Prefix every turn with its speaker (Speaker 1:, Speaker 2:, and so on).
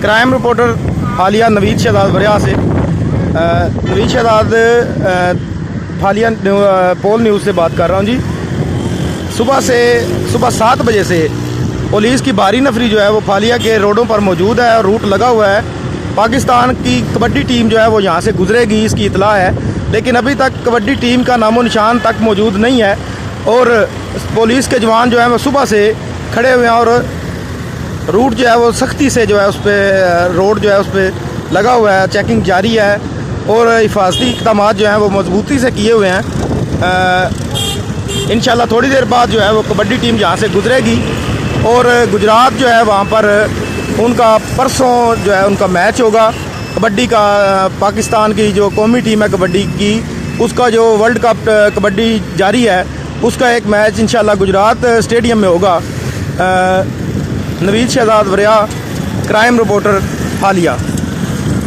Speaker 1: Crime reporter हालिया नवीद शहजाद वरिया से। नवीद शहजाद हालिया पोल न्यूज़ से बात कर रहा हूँ जी। सुबह 7 बजे से पुलिस की भारी नफरी जो है वो फालिया के रोडों पर मौजूद है और रूट लगा हुआ है। पाकिस्तान की कबड्डी टीम जो है वो यहाँ से गुजरेगी, इसकी इतला है, लेकिन अभी तक कबड्डी टीम का नामो निशान तक मौजूद नहीं है। और पुलिस के जवान जो है वो सुबह से खड़े हुए हैं और रूट जो है वो सख्ती से जो है उस पर रोड जो है उस पर लगा हुआ है, चेकिंग जारी है और हिफाजती इक़दाम जो हैं वो मजबूती से किए हुए हैं। इंशाल्लाह थोड़ी देर बाद जो है वो कबड्डी टीम यहाँ से गुजरेगी और गुजरात जो है वहाँ पर उनका परसों जो है उनका मैच होगा कबड्डी का। पाकिस्तान की जो कौमी टीम है कबड्डी की, उसका जो वर्ल्ड कप कबड्डी जारी है, उसका एक मैच इंशाल्लाह गुजरात स्टेडियम में होगा। नवीद शहजाद वरिया, क्राइम रिपोर्टर हालिया।